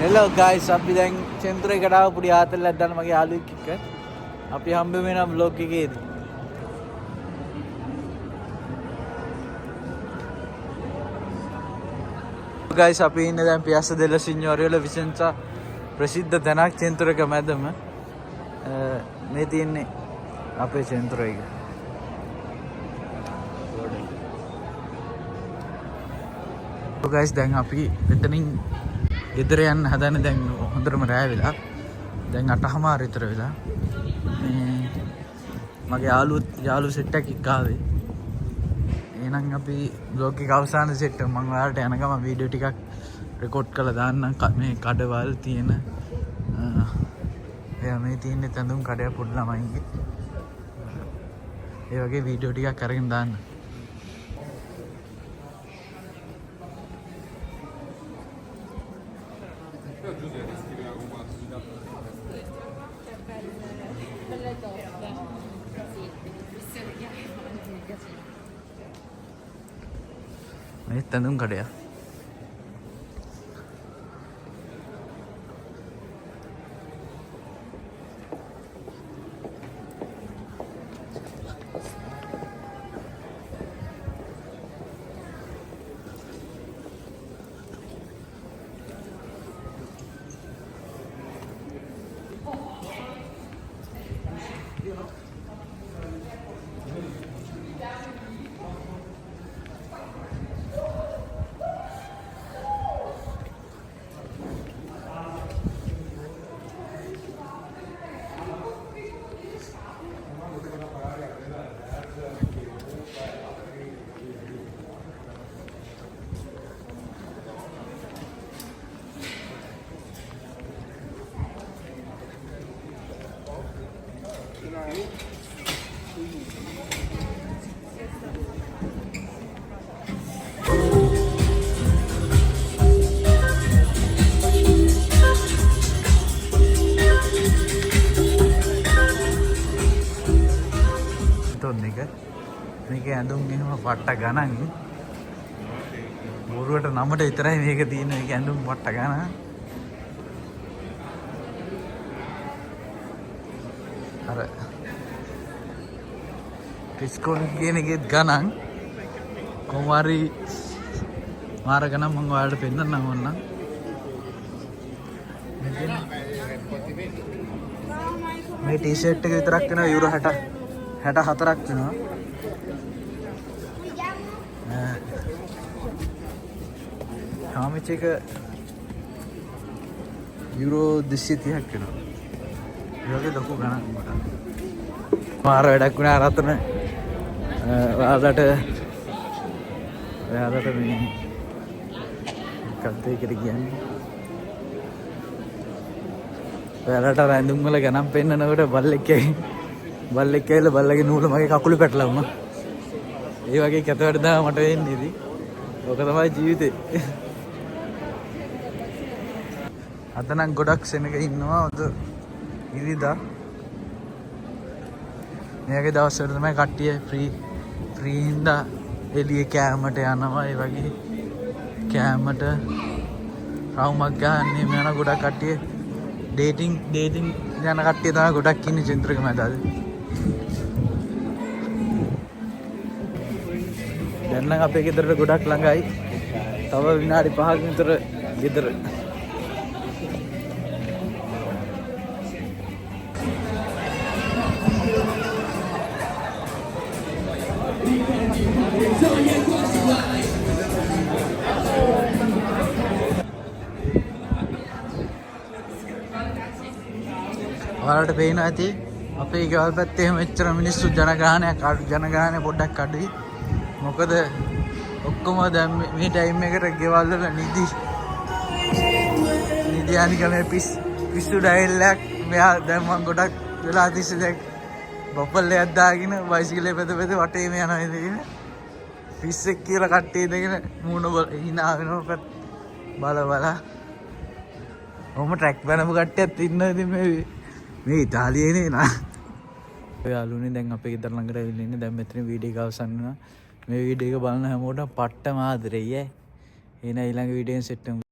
Hello guys, අපි දැන් චෙන්තුරේකට ආව පුඩි ආතල්ලක් දාන්න මගේ යාළුවෙක් එක්ක. අපි හම්බ වෙනා vlog එකේදී. Guys, අපි ඉන්නේ දැන් Piazza della Signoria වල විසෙන්සා ප්‍රසිද්ධ තැනක් චෙන්තුරේක මැදම. මේ තියෙන්නේ අපේ චෙන්තුරේ එක. Guys, දැන් අපි මෙතනින් ගෙදර යන්න හදන දැන් හොඳටම රෑ වෙලා. දැන් 8:00 විතර වෙලා. මගේ යාළුවෝ සෙට් එකක් ආවේ. එහෙනම් අපි vlog එක අවසාන සෙට් එක මම ඔයාලට යන ගම වීඩියෝ ටිකක් රෙකෝඩ් කරලා දාන්නම් මේ කඩවල් තියෙන එයා මේ තියෙන තඳුන් කඩය පොඩි ළමයින්ගේ. ඒ වගේ වීඩියෝ ටිකක් අරගෙන දාන්න. මේ තඳුන් කඩය. මේක ඇඳුම් එහෙම පට්ට ගණන් බොරුවට නමට විතරයි මේක තියෙන මේක ඇඳුම් පට්ට ගණන් අර ටිස්කොන් කියන එකෙත් ගණන් කොහොමරි මාර ගණන් මම ඔයාලට පෙන්නන්නම් ඕනනම් මේ ටී-ෂර්ට් එක විතරක් වෙනවා යුරෝ 64ක් වෙනවා කාමිච් එක යුරෝ 230ක් වෙනවා. ඒ වගේ ලොකු ගණන් මට. මාර වැඩක් වුණා රතන. ඔයාලට මේ කන්තේ එකට කියන්නේ. ඔයාලට රැඳුම් වල ගණන් පෙන්නනකොට බල්ලෙක් ඇවිල්ලා බල්ලගේ නූල මගේ කකුලේ පැටලලා වුණා. ඒ වගේ කැතවට දා මට වෙන්නේ ඉතින්. ඔක තමයි ජීවිතේ. අද නම් ගොඩක් සෙනග ඉන්නවා අද ඉරිදා. මේකේ දවස්වල තමයි කට්ටිය ෆ්‍රී හින්දා එළියේ කෑමට යනවා. ඒ වගේ කෑමට රවුමක් ගන්න මේ යන ගොඩක් කට්ටිය ඩේටින් යන කට්ටිය තමයි ගොඩක් ඉන්නේ චෙන්තුරේක මැද අද. දැන් නම් අපේ ගෙදරට ගොඩක් ළඟයි. තව විනාඩි 5ක විතර ගෙදර. ඔයාලට පේනවා ඇති අපේ ගෙවල් පැත්තේ එහෙම එච්චර මිනිස්සු ජනගහනය පොඩ්ඩක් අඩුයි. මොකද ඔක්කොම දැන් මේ ටයිම් එකට ගෙවල් වල නිදි අනිකමේ පිස්සු ඩයල්ලක් මෙයා දැන් මම ගොඩක් වෙලා තිස්සේ දැන් බබල්ලයක් දාගෙන බයිසිකලේ පෙත වටේම යනවා ඉතින් පිස්සෙක් කියලා කට්ටිය ඉඳගෙන මූණ hina වෙනවා බල ඔහොම ට්‍රැක් බැනපු කට්ටියත් ඉන්නවා ඉතින් මේ ඉතාලියේනේ නා. ඔය යාළුවනේ දැන් අපේ ගෙදර ළඟට ඇවිල්ලා ඉන්නේ. දැන් මෙතන වීඩියෝ එක අවසන් වෙනවා. මේ වීඩියෝ එක බලන හැමෝටම පට්ට මාදරෙයි ඈ. එහෙනම් ඊළඟ වීඩියෝෙන් සෙට් වෙමු.